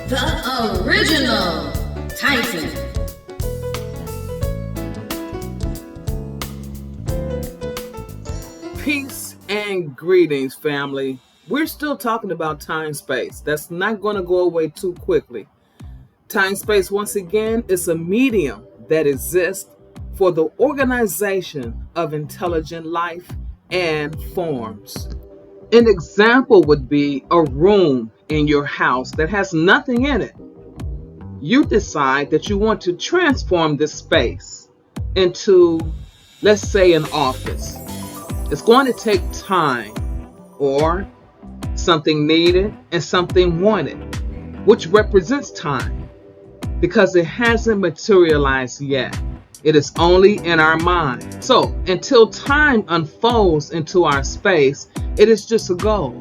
The original Tyson. Peace and greetings, family. We're still talking about time-space. That's not going to go away too quickly. Time-space, once again, is a medium that exists for the organization of intelligent life and forms. An example would be a room in your house that has nothing in it. You decide that you want to transform this space into, let's say, an office. It's going to take time, or something needed and something wanted, which represents time, because it hasn't materialized yet. It is only in our mind. So until time unfolds into our space, it is just a goal.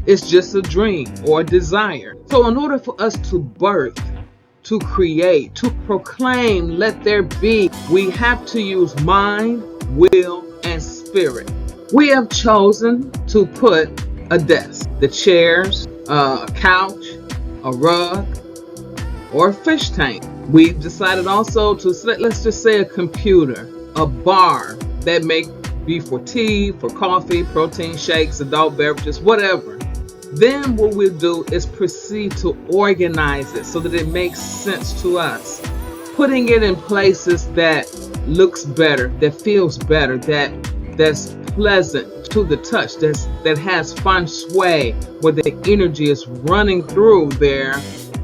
It's just a dream or a desire. So in order for us to birth, to create, to proclaim, let there be, we have to use mind, will, and spirit. We have chosen to put a desk, the chairs, a couch, a rug, or a fish tank. We've decided also to, let's just say, a computer, a bar that may be for tea, for coffee, protein shakes, adult beverages, whatever. Then what we'll do is proceed to organize it so that it makes sense to us. Putting it in places that looks better, that feels better, that's pleasant to the touch, that has feng shui, where the energy is running through there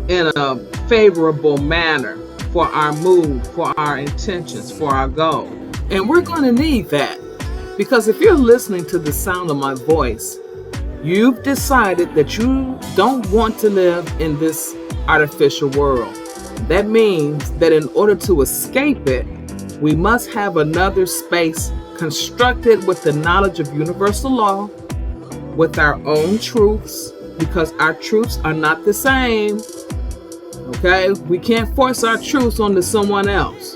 in a favorable manner for our mood, for our intentions, for our goal. And we're going to need that, because if you're listening to the sound of my voice, you've decided that you don't want to live in this artificial world. That means that in order to escape it, we must have another space constructed with the knowledge of universal law, with our own truths, because our truths are not the same. Okay? We can't force our truths onto someone else.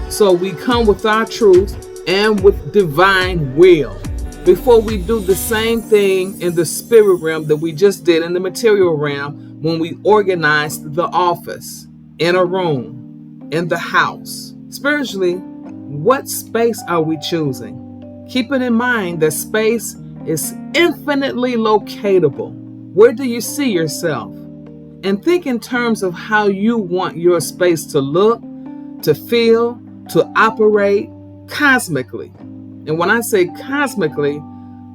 So we come with our truth and with divine will. Before we do the same thing in the spirit realm that we just did in the material realm when we organized the office, in a room, in the house. Spiritually, what space are we choosing? Keeping in mind that space is infinitely locatable. Where do you see yourself? And think in terms of how you want your space to look, to feel, to operate cosmically. And when I say cosmically,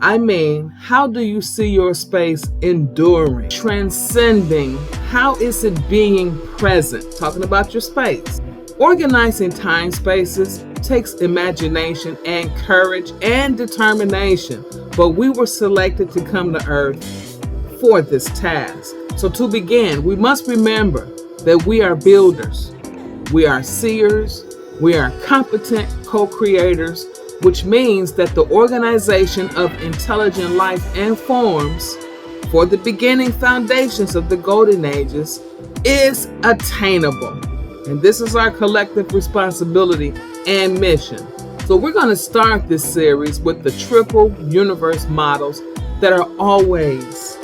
I mean, how do you see your space enduring, transcending? How is it being present? Talking about your space. Organizing time spaces takes imagination and courage and determination, but we were selected to come to Earth for this task. So to begin, we must remember that we are builders, we are seers, we are competent co-creators, which means that the organization of intelligent life and forms for the beginning foundations of the golden ages is attainable. And this is our collective responsibility and mission. So we're going to start this series with the triple universe models that are always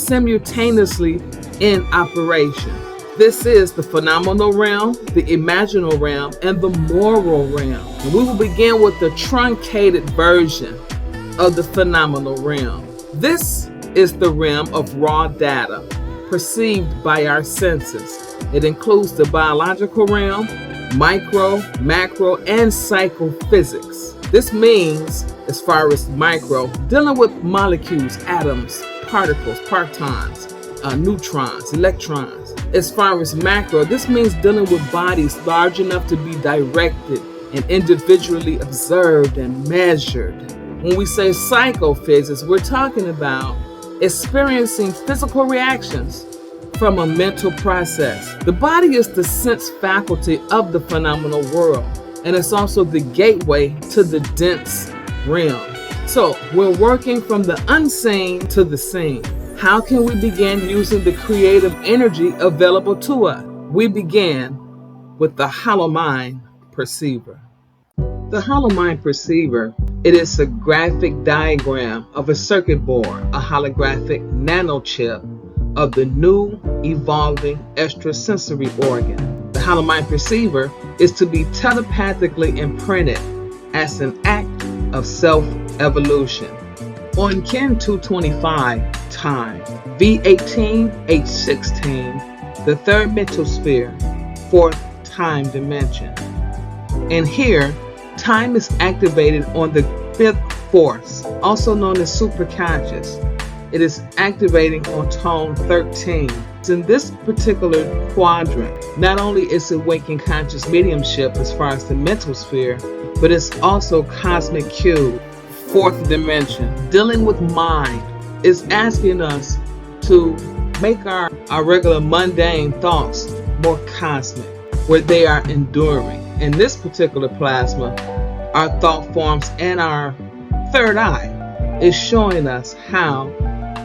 simultaneously in operation. This is the phenomenal realm, the imaginal realm, and the moral realm. And we will begin with the truncated version of the phenomenal realm. This is the realm of raw data perceived by our senses. It includes the biological realm, micro, macro, and psychophysics. This means, as far as micro, dealing with molecules, atoms, particles, partons, neutrons, electrons. As far as macro, this means dealing with bodies large enough to be directed and individually observed and measured. When we say psychophysics, we're talking about experiencing physical reactions from a mental process. The body is the sense faculty of the phenomenal world, and it's also the gateway to the dense realm. So we're working from the unseen to the seen. How can we begin using the creative energy available to us? We begin with the hollow mind perceiver. The hollow mind perceiver, it is a graphic diagram of a circuit board, a holographic nanochip of the new evolving extrasensory organ. The hollow mind perceiver is to be telepathically imprinted as an act of self-evolution. On Kin 225 time, V18, H16, the third mental sphere, fourth time dimension. And here, time is activated on the fifth force, also known as superconscious. It is activating on tone 13. In this particular quadrant, not only is it waking conscious mediumship as far as the mental sphere, but it's also cosmic cube, fourth dimension. Dealing with mind is asking us to make our regular mundane thoughts more cosmic, where they are enduring. In this particular plasma, our thought forms and our third eye is showing us how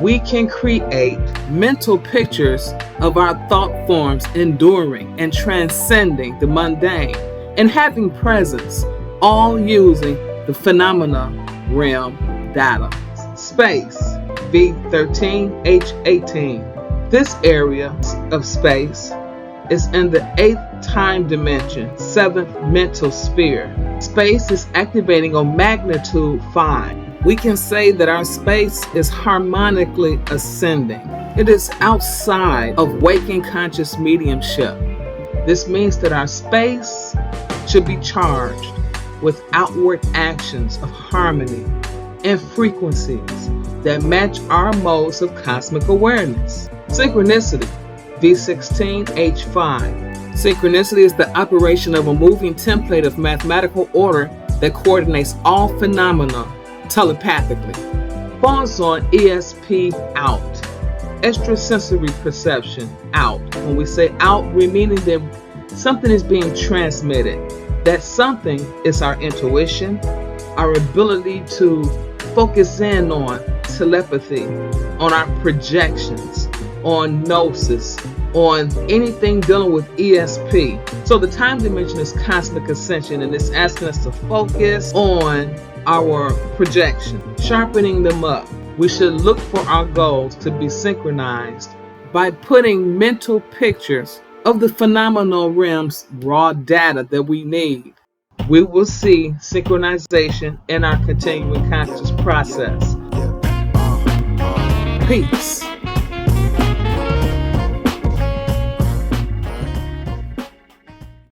we can create mental pictures of our thought forms enduring and transcending the mundane and having presence, all using the phenomena realm data. Space, V13, H18. This area of space is in the 8th time dimension, 7th mental sphere. Space is activating on magnitude 5. We can say that our space is harmonically ascending. It is outside of waking conscious mediumship. This means that our space should be charged with outward actions of harmony and frequencies that match our modes of cosmic awareness. Synchronicity, V16, H5. Synchronicity is the operation of a moving template of mathematical order that coordinates all phenomena telepathically. Falls on ESP out. Extrasensory perception out. When we say out, we're meaning that something is being transmitted. That something is our intuition, our ability to focus in on telepathy, on our projections, on gnosis, on anything dealing with ESP. So the time dimension is cosmic ascension, and it's asking us to focus on our projection, sharpening them up. We should look for our goals to be synchronized by putting mental pictures of the phenomenal realm's raw data that we need. We will see synchronization in our continuing conscious process. Peace.